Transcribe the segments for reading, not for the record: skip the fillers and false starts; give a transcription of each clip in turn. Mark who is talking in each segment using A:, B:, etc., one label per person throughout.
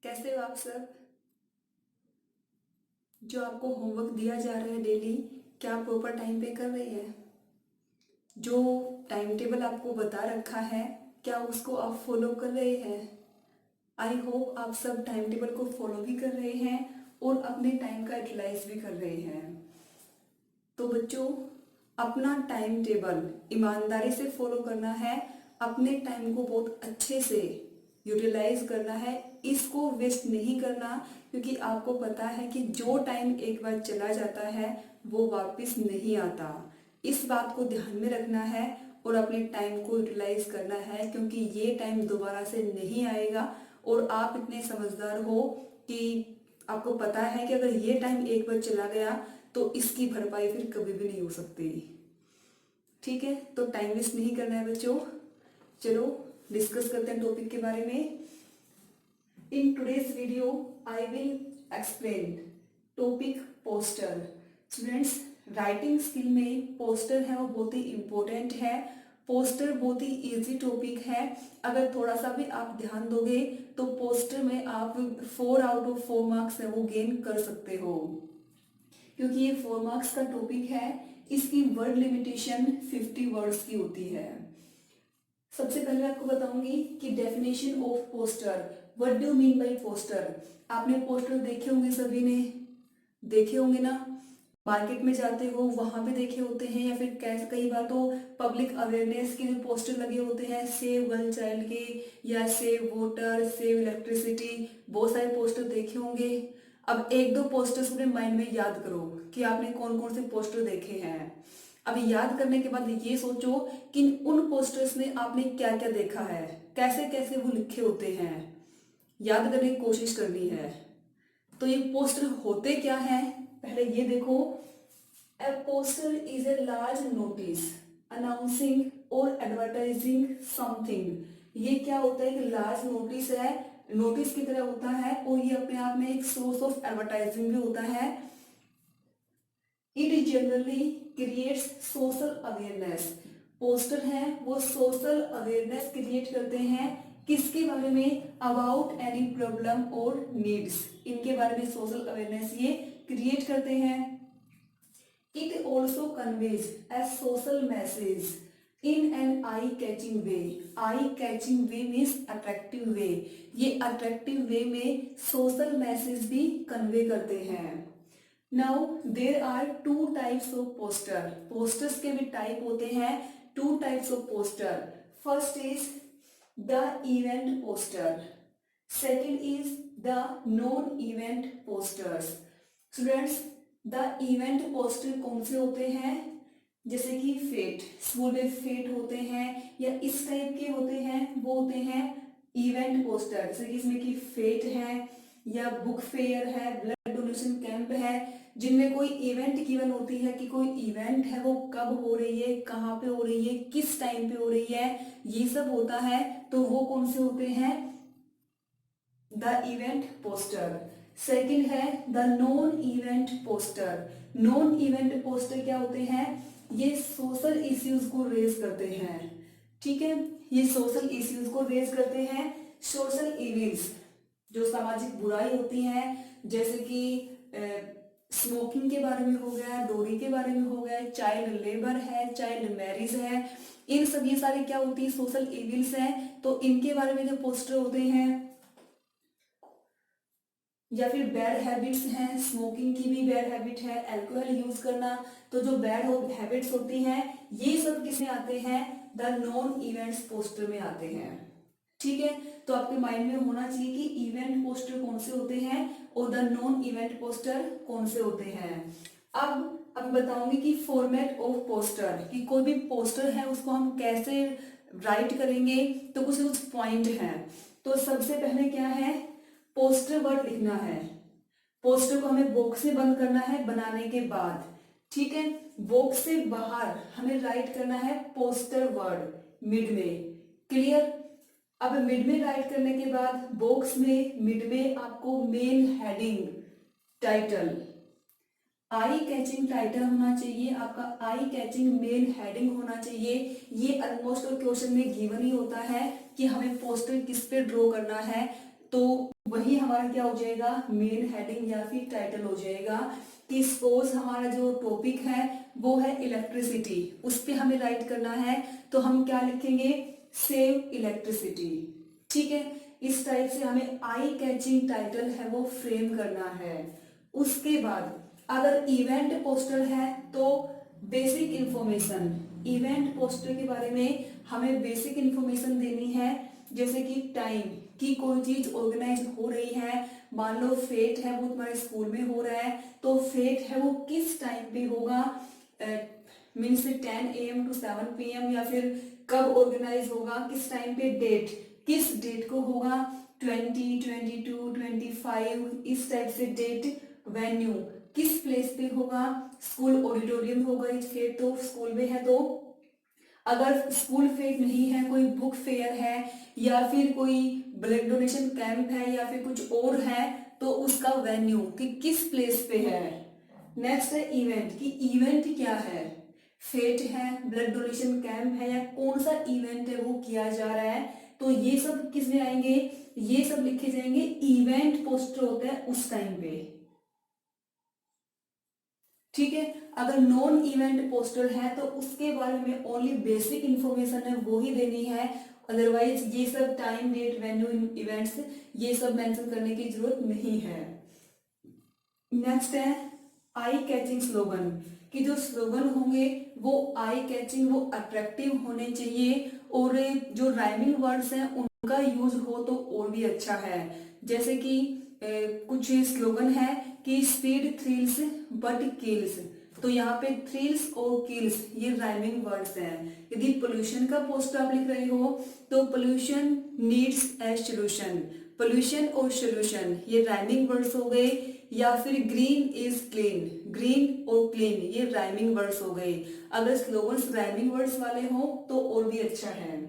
A: कैसे हो आप सब। जो आपको होमवर्क दिया जा रहा है डेली, क्या आप प्रॉपर टाइम पे कर रहे हैं? जो टाइम टेबल आपको बता रखा है, क्या उसको आप फॉलो कर रहे हैं? आई होप आप सब टाइम टेबल को फॉलो भी कर रहे हैं और अपने टाइम का यूटिलाइज भी कर रहे हैं। तो बच्चों, अपना टाइम टेबल ईमानदारी से फॉलो करना है, अपने टाइम को बहुत अच्छे से यूटिलाइज करना है, इसको वेस्ट नहीं करना, क्योंकि आपको पता है कि जो टाइम एक बार चला जाता है वो वापस नहीं आता। इस बात को ध्यान में रखना है और अपने टाइम को यूटिलाइज करना है, क्योंकि ये टाइम दोबारा से नहीं आएगा। और आप इतने समझदार हो कि आपको पता है कि अगर ये टाइम एक बार चला गया तो इसकी भरपाई फिर कभी भी नहीं हो सकती। ठीक है, तो टाइम वेस्ट नहीं करना है बच्चों। चलो डिस्कस करते हैं टॉपिक के बारे में। In today's video I will explain topic poster. Students, writing skill में पोस्टर है वो बहुत ही इंपॉर्टेंट है। पोस्टर बहुत ही इजी टॉपिक है। अगर थोड़ा सा भी आप ध्यान दोगे तो पोस्टर में आप 4 आउट ऑफ 4 मार्क्स है वो गेन कर सकते हो, क्योंकि ये 4 मार्क्स का टॉपिक है। इसकी वर्ड लिमिटेशन 50 वर्ड्स की होती है। सबसे पहले आपको बताऊंगी कि definition of poster. What do mean by poster? आपने पोस्टर देखे होंगे, सभी ने देखे होंगे ना। मार्केट में जाते हो वहां पे देखे होते हैं, या फिर कैसे कई बार तो पब्लिक अवेयरनेस के जो पोस्टर लगे होते हैं, सेव गर्ल चाइल्ड के, या सेव वाटर, सेव इलेक्ट्रिसिटी, बहुत सारे पोस्टर देखे होंगे। अब एक दो पोस्टर्स अपने माइंड में याद करो कि आपने कौन कौन से पोस्टर देखे हैं। अब याद करने के बाद ये सोचो कि उन पोस्टर्स में आपने क्या क्या देखा है, कैसे कैसे वो लिखे होते हैं। याद करने की कोशिश करनी है। तो ये पोस्टर होते क्या हैं, पहले ये देखो। A poster is a large notice announcing or advertising something. ये क्या होता है? एक लार्ज नोटिस है, नोटिस की तरह होता है, और ये अपने आप में एक सोर्स ऑफ एडवर्टाइजिंग भी होता है। It generally creates social awareness. Poster है वो सोशल अवेयरनेस क्रिएट करते हैं। किसके बारे में? About any problem or needs, इनके बारे में सोशल अवेयरनेस ये क्रिएट करते हैं। It also conveys a social message in an eye catching way. Eye catching way means attractive way. ये अट्रैक्टिव वे में सोशल मैसेज भी कन्वे करते हैं। Now there are 2 types of poster. Posters के भी टाइप होते हैं, 2 types of poster. First is the event poster, second is the non event posters. Students, the event poster कौन से होते हैं? जैसे कि फेट, स्कूल में फेट होते हैं या इस टाइप के होते हैं, वो होते हैं इवेंट पोस्टर। जैसे कि इसमें कि फेट है या बुक फेयर है, ब्लड डोनेशन कैंप है, जिनमें कोई इवेंट गिवन होती है कि कोई इवेंट है वो कब हो रही है, कहाँ पे हो रही है, किस टाइम पे हो रही है, ये सब होता है। तो वो कौन से होते हैं? The event poster. सेकंड है the non event poster. Non event poster क्या होते हैं? ये सोशल इश्यूज को रेज करते हैं। ठीक है, ये सोशल इश्यूज को रेज करते हैं। सोशल इविल्स, जो सामाजिक बुराई होती है, जैसे कि स्मोकिंग के बारे में हो गया, डोरी के बारे में हो गया, चाइल्ड लेबर है, चाइल्ड मैरिज है, इन सब ये सारे क्या होती है? सोशल इविल्स हैं। तो इनके बारे में जो पोस्टर होते हैं, या फिर बैड हैबिट्स हैं, स्मोकिंग की भी बैड हैबिट है, अल्कोहल यूज करना, तो जो बैड हैबिट्स होती हैं ये सब किसमें आते हैं? द नॉन इवेंट्स पोस्टर में आते हैं। ठीक है, तो आपके माइंड में होना चाहिए कि इवेंट पोस्टर कौन से होते हैं और द नॉन इवेंट पोस्टर कौन से होते हैं। अब बताऊंगी कि फॉर्मेट ऑफ पोस्टर, कि कोई भी पोस्टर है उसको हम कैसे राइट करेंगे। तो कुछ पॉइंट हैं। तो सबसे पहले क्या है? पोस्टर वर्ड लिखना है। पोस्टर को हमें बॉक्स में बंद करना है बनाने के बाद। ठीक है, बॉक्स से बाहर हमें राइट करना है पोस्टर वर्ड मिड में। क्लियर? अब मिड में राइट करने के बाद बॉक्स में मिड में आपको main heading title, eye catching title होना चाहिए आपका, आई कैचिंग मेन हेडिंग होना चाहिए। ये ऑलमोस्ट क्वेश्चन में गिवन ही होता है कि हमें पोस्टर किस पे ड्रॉ करना है। तो वही हमारा क्या हो जाएगा, मेन हेडिंग या फिर टाइटल हो जाएगा कि सपोज हमारा जो टॉपिक है वो है इलेक्ट्रिसिटी, उस पे हमें राइट करना है, तो हम क्या लिखेंगे, सेव इलेक्ट्रिसिटी। ठीक है, इस टाइप से हमें आई कैचिंग टाइटल है वो फ्रेम करना है। उसके बाद अगर इवेंट पोस्टर है तो बेसिक इंफॉर्मेशन, इवेंट पोस्टर के बारे में हमें बेसिक इंफॉर्मेशन देनी है, जैसे कि टाइम, कि कोई चीज ऑर्गेनाइज हो रही है, मान लो फेट है वो तुम्हारे स्कूल में हो रहा है, तो फेट है वो किस टाइम पे होगा, मीन्स 10 AM to 7 PM, या फिर कब ऑर्गेनाइज होगा, किस टाइम पे, डेट, किस डेट को होगा, 20, 22, 25, इस टाइप से डेट, वेन्यू, किस प्लेस पे होगा, स्कूल ऑडिटोरियम होगा, इस फेयर तो स्कूल में है, तो अगर स्कूल फेयर नहीं है, कोई बुक फेयर है, या फिर कोई ब्लड डोनेशन कैंप है, या फिर कुछ और है, तो उसका वेन्यू कि किस प्लेस पे है। नेक्स्ट है इवेंट, कि इवेंट क्या है, फेट है, ब्लड डोनेशन कैंप है, या कौन सा इवेंट है वो किया जा रहा है, तो ये सब किस में आएंगे, ये सब लिखे जाएंगे इवेंट पोस्टर होता है उस टाइम पे। ठीक है, अगर नॉन इवेंट पोस्टर है तो उसके बारे में ओनली बेसिक इंफॉर्मेशन है वो ही देनी है, अदरवाइज ये सब टाइम, डेट, वेन्यू, इवेंट्स ये सब मेंशन करने की जरूरत नहीं है। नेक्स्ट है आई कैचिंग स्लोगन, कि जो स्लोगन होंगे वो आई कैचिंग, वो अट्रैक्टिव होने चाहिए, और जो राइमिंग वर्ड्स हैं उनका यूज हो तो और भी अच्छा है। जैसे कि कुछ स्लोगन है कि स्पीड थ्रिल्स बट किल्स, तो यहाँ पे थ्रिल्स और किल्स ये राइमिंग वर्ड्स हैं। यदि पोल्यूशन का पोस्टर आप लिख रहे हो तो pollution needs a solution, pollution और सोल्यूशन ये राइमिंग वर्ड्स हो गए, या फिर ग्रीन इज क्लीन, ग्रीन और क्लीन ये राइमिंग वर्ड्स हो गए। अगर स्लोगन्स राइमिंग वर्ड्स वाले हो तो और भी अच्छा है।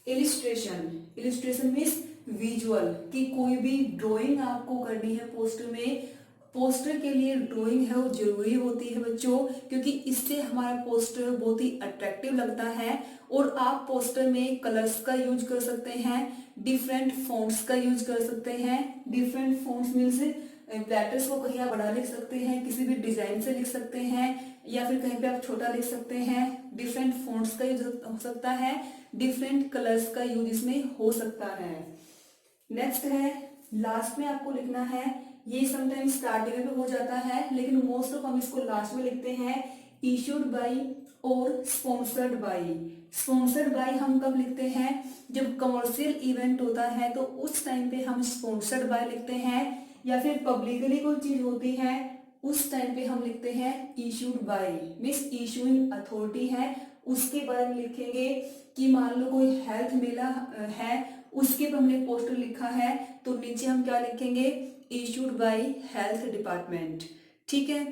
A: इलिस्ट्रेशन, इलिस्ट्रेशन मीन्स विजुअल, कि कोई भी ड्राइंग आपको करनी है पोस्टर में, पोस्टर के लिए ड्राइंग है वो जरूरी होती है बच्चों, क्योंकि इससे हमारा पोस्टर बहुत ही अट्रैक्टिव लगता है। और आप पोस्टर में कलर्स का यूज कर सकते हैं, डिफरेंट फॉन्ट्स का यूज कर सकते हैं, डिफरेंट फॉन्ट्स मीन्स लेटर्स को कहीं आप बड़ा लिख सकते हैं, किसी भी डिजाइन से लिख सकते हैं, या फिर कहीं पे आप छोटा लिख सकते हैं, डिफरेंट फॉन्ट्स का यूज हो सकता है, डिफरेंट कलर्स का यूज इसमें हो सकता है। नेक्स्ट है लास्ट में आपको लिखना है, ये समटाइम स्टार्टिंग में हो जाता है लेकिन मोस्ट ऑफ हम इसको लास्ट में लिखते हैं, इशूड बाई और स्पॉन्सर्ड बाई। स्पॉन्सर्ड बाई हम कब लिखते हैं, जब कमर्शियल इवेंट होता है तो उस टाइम पे हम स्पॉन्सर्ड बाय लिखते हैं, या फिर पब्लिकली कोई चीज होती है उस टाइम पे हम लिखते हैं issued by, means issuing authority है उसके बारे में लिखेंगे। कि मान लो कोई हेल्थ मेला है उसके पर हमने पोस्टर लिखा है तो नीचे हम क्या लिखेंगे, इशूड बाय हेल्थ डिपार्टमेंट। ठीक है,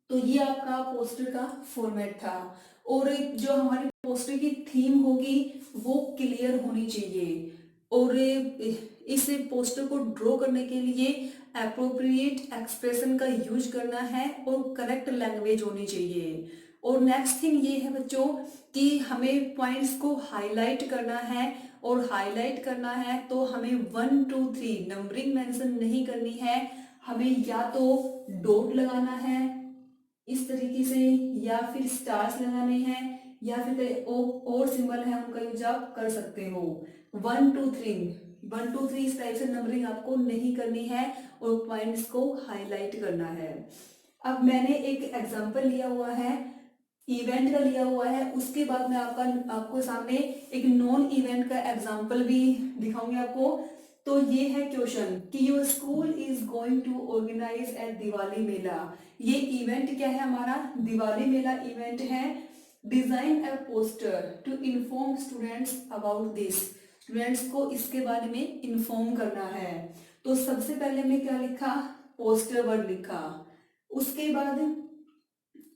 A: तो ये आपका पोस्टर का फॉर्मेट था। और जो हमारी पोस्टर की थीम होगी वो क्लियर होनी चाहिए, और इस पोस्टर को ड्रॉ करने के लिए अप्रोप्रिएट एक्सप्रेशन का यूज करना है और करेक्ट लैंग्वेज होनी चाहिए। और नेक्स्ट थिंग ये है बच्चों कि हमें पॉइंट्स को हाईलाइट करना है, और हाईलाइट करना है तो हमें 1 2 3 नंबरिंग मेंशन नहीं करनी है, हमें या तो डॉट लगाना है इस तरीके से, या फिर स्टार्स लगाने हैं, या फिर और सिंबल है उनका यूज आप कर सकते हो। 1 2 3 1 2 3 इस टाइप से नंबरिंग आपको नहीं करनी है और पॉइंट्स को हाईलाइट करना है। अब मैंने एक एग्जांपल लिया हुआ है, इवेंट का लिया हुआ है, उसके बाद मैं आपको सामने एक नॉन इवेंट का एग्जांपल भी दिखाऊंगी आपको। तो ये है क्वेश्चन कि your school is going to organise a Diwali mela. ये इवेंट क्या है हमारा, दिवाली मेला इवेंट है। Design a poster to inform students about this, students को इसके बारे में इन्फॉर्म करना है। तो सबसे पहले मैं क्या लिखा, पोस्टर वर्ड लिखा, उसके बाद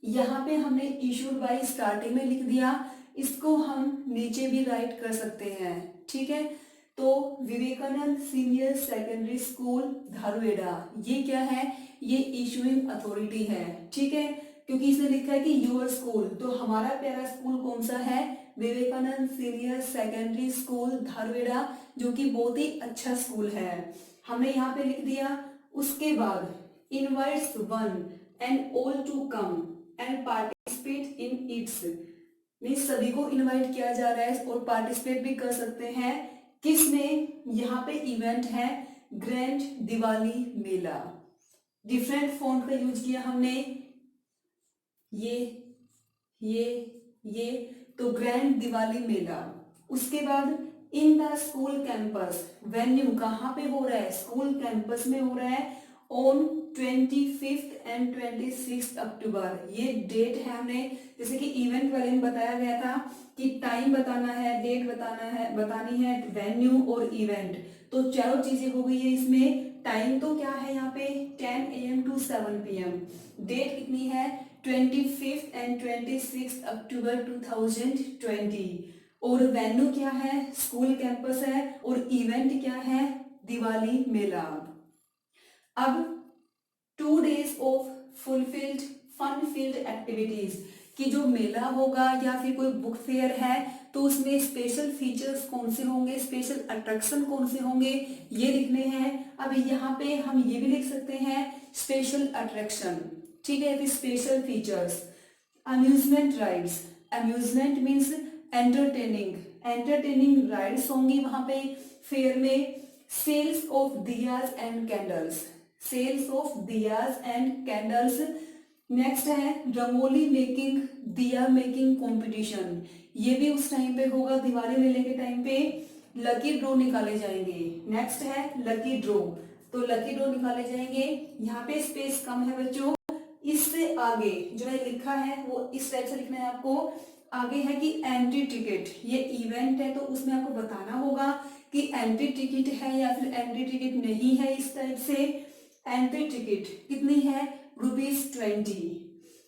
A: यहाँ पे हमने इशूड बाय स्टार्टिंग में लिख दिया, इसको हम नीचे भी राइट कर सकते हैं। ठीक है, तो विवेकानंद सीनियर सेकेंडरी स्कूल धारुएडा, ये क्या है, ये इशूइंग अथॉरिटी है। ठीक है, क्योंकि इसने लिखा है कि योर स्कूल, तो हमारा प्यारा स्कूल कौन सा है, Vivekanand senior secondary school Dharweda, जो कि बहुत ही अच्छा स्कूल है, हमने यहाँ पे लिख दिया। उसके बाद invites one and all to come and participate in its, means सभी को इनवाइट किया जा रहा है और पार्टिसिपेट भी कर सकते हैं। किसमें, यहाँ पे इवेंट है ग्रैंड दिवाली मेला, डिफरेंट फॉन्ट का यूज किया हमने, ये ये ये, तो ग्रैंड दिवाली मेला। उसके बाद in the school campus, venue कहाँ पे हो रहा है, स्कूल कैंपस में हो रहा है, ऑन 25 एंड 26 अक्टूबर, ये डेट है। हमने जैसे कि इवेंट वाले में बताया गया था कि टाइम बताना है, डेट बताना है, बतानी है, वेन्यू और इवेंट, तो चारों चीजें हो गई है इसमें। टाइम तो क्या है यहाँ पे 10 AM to 7 PM, डेट कितनी है 25 एंड 26 अक्टूबर 2020, और वेन्यू क्या है, स्कूल कैंपस है, और इवेंट क्या है, दिवाली मेला। अब 2 days of fulfilled fun field activities, कि जो मेला होगा या फिर कोई बुक फेयर है तो उसमें स्पेशल फीचर्स कौन से होंगे, स्पेशल अट्रैक्शन कौन से होंगे, ये लिखने हैं। अब यहाँ पे हम ये भी लिख सकते हैं स्पेशल अट्रैक्शन, ठीक है, फिर special features. Amusement rides, amusement means entertaining, entertaining rides होंगी वहां पे फेयर में। Sales of diyas and candles, sales of diyas and candles. Next है rangoli making, diya making competition, ये भी उस टाइम पे होगा दिवाली मेले के टाइम पे। लकी ड्रॉ निकाले जाएंगे, नेक्स्ट है लकी ड्रॉ, तो लकी ड्रॉ निकाले जाएंगे। यहाँ पे स्पेस कम है बच्चों, इससे आगे जो है लिखा है वो इस टाइप से लिखना है आपको। आगे है कि एंट्री टिकट, ये इवेंट है तो उसमें आपको बताना होगा कि एंट्री टिकट है या फिर एंट्री टिकट नहीं है, इस टाइप से। एंट्री टिकट कितनी है ₹20।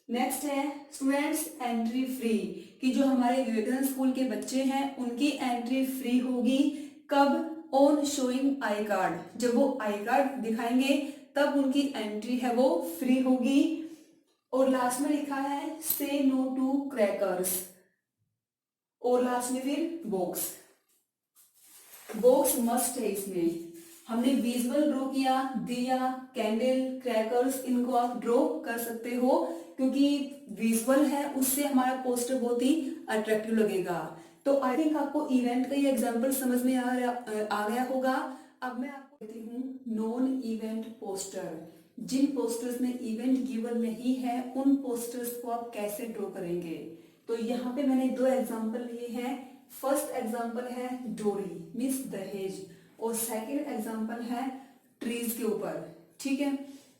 A: नेक्स्ट है स्टूडेंट्स एंट्री फ्री, कि जो हमारे विवेकानंद स्कूल के बच्चे हैं उनकी एंट्री फ्री होगी। कब, ऑन शोइंग आई कार्ड, जब वो आई कार्ड दिखाएंगे तब उनकी एंट्री है वो फ्री होगी। और लास्ट में लिखा है से नो टू क्रैकर्स, और लास्ट में फिर बॉक्स, बॉक्स मस्ट है इसमें। हमने विजुअल ड्रॉ किया, दिया, कैंडल, क्रैकर्स, इनको आप ड्रॉ कर सकते हो क्योंकि विजुअल है, उससे हमारा पोस्टर बहुत ही अट्रैक्टिव लगेगा। तो आई थिंक आपको इवेंट का ये एग्जांपल समझ में आ गया होगा। अब मैं आपको देती हूँ नॉन इवेंट पोस्टर, जिन पोस्टर्स में इवेंट गिवन नहीं है उन पोस्टर्स को आप कैसे ड्रॉ करेंगे। तो यहाँ पे मैंने 2 एग्जांपल लिए हैं। फर्स्ट एग्जांपल है डोरी मीन्स दहेज, और सेकंड एग्जांपल है ट्रीज के ऊपर, ठीक है।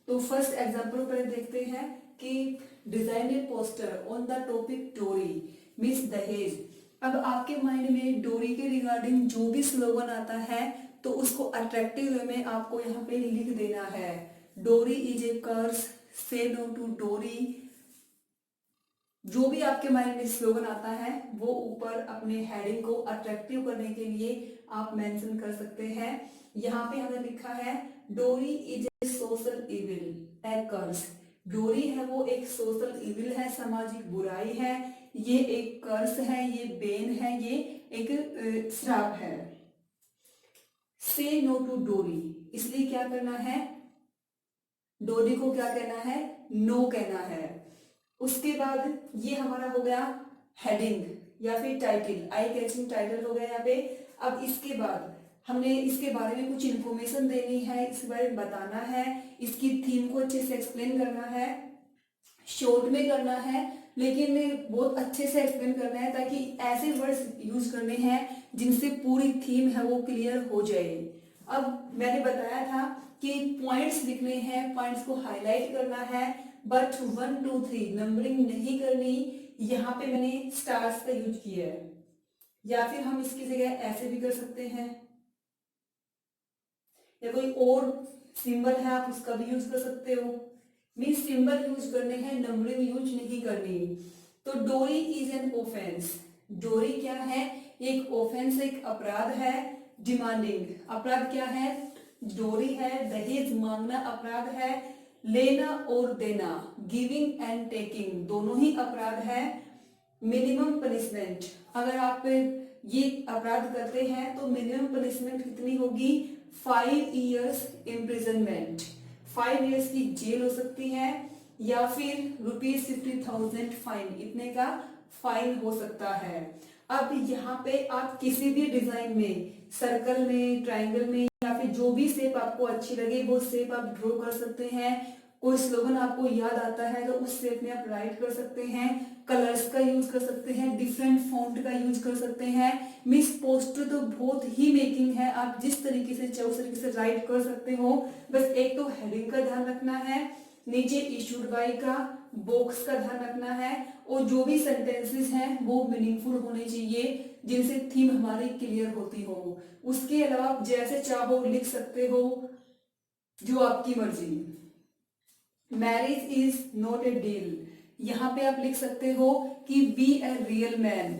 A: तो फर्स्ट एग्जांपल पर देखते हैं कि design a poster on the topic डोरी मीन्स दहेज। अब आपके माइंड में डोरी के रिगार्डिंग जो भी स्लोगन आता है तो उसको अट्रैक्टिव वे में आपको यहाँ पे लिख देना है। डोरी इज ए कर्स, से नो टू डोरी, जो भी आपके माइंड में स्लोगन आता है वो ऊपर अपने हेडिंग को अट्रैक्टिव करने के लिए आप मेंशन कर सकते हैं। यहाँ पे हमने लिखा है डोरी इज ए सोशल इविल ए कर्स, डोरी है वो एक सोशल इविल है, सामाजिक बुराई है, ये एक कर्स है, ये बेन है, ये एक श्राप है। से नो टू डोरी, इसलिए क्या करना है, डोरी को क्या कहना है, नो कहना है। उसके बाद ये हमारा हो गया हेडिंग या फिर टाइटल, आई कैचिंग टाइटल हो गया यहाँ पे। अब इसके बाद हमने इसके बारे में कुछ इन्फॉर्मेशन देनी है, इसके बारे में बताना है, इसकी थीम को अच्छे से एक्सप्लेन करना है, शॉर्ट में करना है लेकिन बहुत अच्छे से एक्सप्लेन करना है ताकि ऐसे वर्ड्स यूज करने हैं जिनसे पूरी थीम है वो क्लियर हो जाए। अब मैंने बताया था कि पॉइंट्स लिखने हैं, पॉइंट्स को हाईलाइट करना है, बट 1 2 3 नंबरिंग नहीं करनी। यहाँ पे मैंने स्टार्स का यूज किया है, या फिर हम इसकी जगह ऐसे भी कर सकते हैं, या कोई और सिंबल है आप उसका भी यूज कर सकते हो। मीन सिंबल यूज करने हैं, नंबरिंग यूज नहीं करनी। तो डोरी इज एन ऑफेंस, डोरी क्या है, एक ऑफेंस, एक अपराध है। डिमांडिंग, अपराध क्या है, डोरी है, दहेज मांगना अपराध है। लेना और देना, गिविंग एंड टेकिंग, दोनों ही अपराध है। मिनिमम पनिशमेंट, अगर आप ये अपराध करते हैं तो मिनिमम पनिशमेंट कितनी होगी? 5 years इम्प्रिजनमेंट, 5 years की जेल हो सकती है या फिर ₹50,000 फाइन, इतने का फाइन हो सकता है। अब यहाँ पे आप किसी भी डिजाइन में, सर्कल में, ट्रायंगल में, या फिर जो भी शेप आपको अच्छी लगे वो शेप आप ड्रॉ कर सकते हैं। कोई स्लोगन आपको याद आता है तो उस शेप में आप राइट कर सकते हैं, कलर्स का यूज कर सकते हैं, डिफरेंट फॉन्ट का यूज कर सकते हैं। मिस पोस्टर तो बहुत ही मेकिंग है, आप जिस तरीके से चाहो उस तरीके से राइट कर सकते हो। बस एक तो हेडिंग का ध्यान रखना है, नीचे इशूड बाय का बॉक्स का ध्यान रखना है, और जो भी सेंटेंसेस हैं वो मीनिंगफुल होने चाहिए, जिनसे थीम हमारी क्लियर होती हो। उसके अलावा आप जैसे चाहो लिख सकते हो, जो आपकी मर्जी। Marriage is not a deal, यहाँ पे आप लिख सकते हो कि be a real man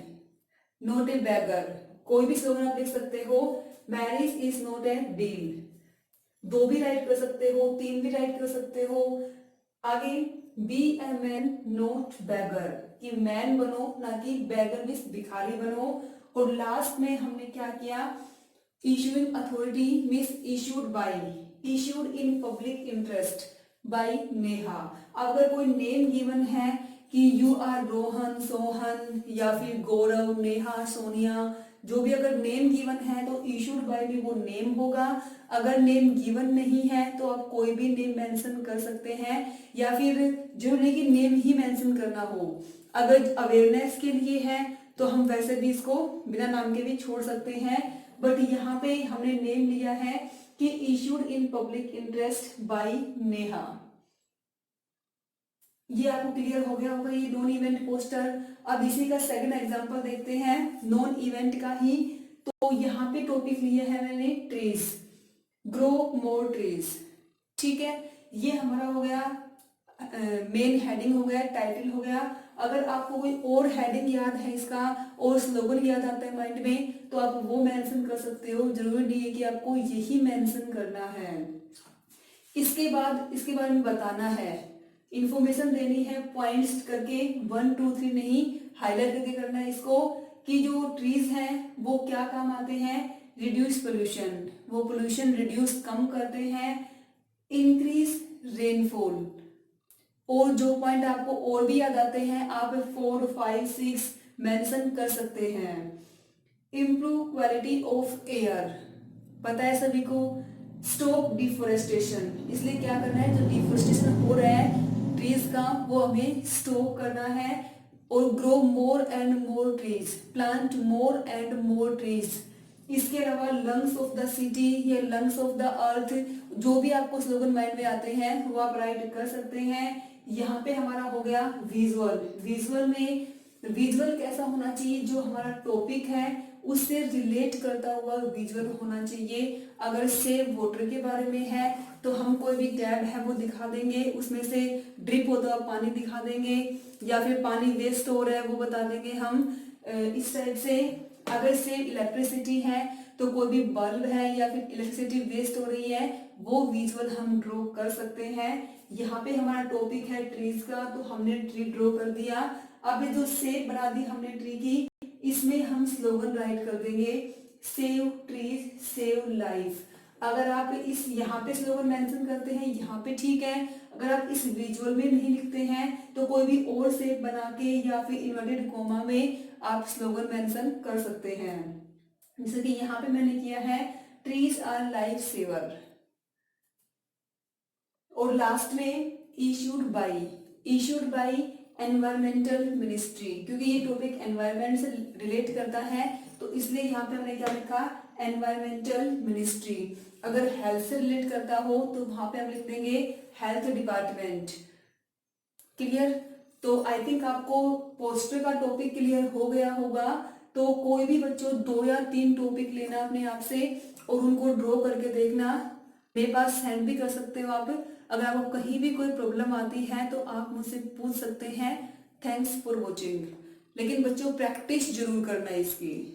A: not a beggar, कोई भी स्लोगन आप लिख सकते हो। Marriage is not a deal, 2 भी राइट कर सकते हो, 3 भी राइट कर सकते हो। आगे be a man not beggar, कि मैन बनो ना कि बैगर मीन्स भिखारी बनो। और लास्ट में हमने क्या किया? Issuing authority means issued by, issued in public interest by Neha. अगर कोई नेम गिवन है कि यू आर रोहन, सोहन, या फिर गौरव, नेहा, सोनिया, जो भी अगर नेम गिवन है तो इशूड बाय में वो नेम होगा। अगर नेम गिवन नहीं है तो आप कोई भी नेम मेंशन कर सकते हैं, या फिर जो नहीं कि नेम ही मेंशन करना हो। अगर अवेयरनेस के लिए है तो हम वैसे भी इसको बिना नाम के भी छोड़ सकते हैं, बट यहाँ पे हमने नेम लिया है कि issued in public interest by Neha. ये आपको क्लियर हो गया होगा ये नॉन इवेंट पोस्टर। अब इसी का सेकंड एग्जांपल देखते हैं नॉन इवेंट का ही। तो यहाँ पे टॉपिक लिया है मैंने ट्रीज, ग्रो मोर ट्रीज, ठीक है। ये हमारा हो गया मेन हेडिंग, हो गया टाइटल, हो गया। अगर आपको कोई और हेडिंग याद है इसका और स्लोगन याद आता है माइंड में तो आप वो मेंशन कर सकते हो, जरूरी नहीं है कि आपको यही मेंशन करना है। इसके बारे में बताना है, इंफॉर्मेशन देनी है, पॉइंट्स करके 1 2 3 नहीं, हाईलाइट करके करना है इसको, कि जो ट्रीज हैं वो क्या काम आते हैं? रिड्यूस पोल्यूशन, वो पोल्यूशन रिड्यूस कम करते हैं, इंक्रीज रेनफॉल। और जो पॉइंट आपको और भी याद आते हैं आप 4 5 6 मेंशन कर सकते हैं। इम्प्रूव क्वालिटी ऑफ एयर, पता है सभी को। स्टॉप डिफोरेस्टेशन, इसलिए क्या करना है, जो डिफोरेस्टेशन हो रहा है ट्रीज का वो हमें स्टॉप करना है। और grow more and more trees, plant more and more trees. इसके अलावा लंग्स ऑफ द सिटी या लंग्स ऑफ द अर्थ, जो भी आपको स्लोगन माइंड में आते हैं वो आप राइट कर सकते हैं। यहाँ पे हमारा हो गया विजुअल, विजुअल में विजुअल कैसा होना चाहिए, जो हमारा टॉपिक है उससे रिलेट करता हुआ विजुअल होना चाहिए। अगर सेव वाटर के बारे में है तो हम कोई भी टैब है वो दिखा देंगे, उसमें से ड्रिप होता हुआ पानी दिखा देंगे, या फिर पानी वेस्ट हो रहा है वो बता देंगे हम इस टाइप से। अगर सेव इलेक्ट्रिसिटी है तो कोई भी बल्ब है या फिर इलेक्ट्रिसिटी वेस्ट हो रही है वो विजुअल हम ड्रॉ कर सकते हैं। यहाँ पे हमारा टॉपिक है ट्रीज का, तो हमने ट्री ड्रॉ कर दिया। अब ये जो शेप बना दी हमने ट्री की, इसमें हम स्लोगन राइट कर देंगे, सेव ट्रीज सेव लाइफ। अगर आप इस यहाँ पे स्लोगन मेंशन करते हैं यहाँ पे ठीक है, अगर आप इस विजुअल में नहीं लिखते हैं तो कोई भी और शेप बना के या फिर इन्वर्टेड कोमा में आप स्लोगन मेंशन कर सकते हैं। जैसे कि यहाँ पे मैंने किया है ट्रीज आर लाइफ सेवर। और लास्ट में इशूड बाय एनवायरमेंटल मिनिस्ट्री, क्योंकि ये टॉपिक एनवायरमेंट से रिलेट करता है तो इसलिए यहाँ पे हमने क्या लिखा, एनवायरमेंटल मिनिस्ट्री। अगर हेल्थ से रिलेट करता हो तो वहां पे हम लिख देंगे हेल्थ डिपार्टमेंट। क्लियर? तो आई थिंक आपको पोस्टर का टॉपिक क्लियर हो गया होगा। तो कोई भी बच्चों 2 या 3 टॉपिक लेना अपने आप से और उनको ड्रॉ करके देखना, मेरे पास सेंड भी कर सकते हो आप। अगर आपको कहीं भी कोई प्रॉब्लम आती है तो आप मुझसे पूछ सकते हैं। Thanks for watching. लेकिन बच्चों प्रैक्टिस जरूर करना है इसकी।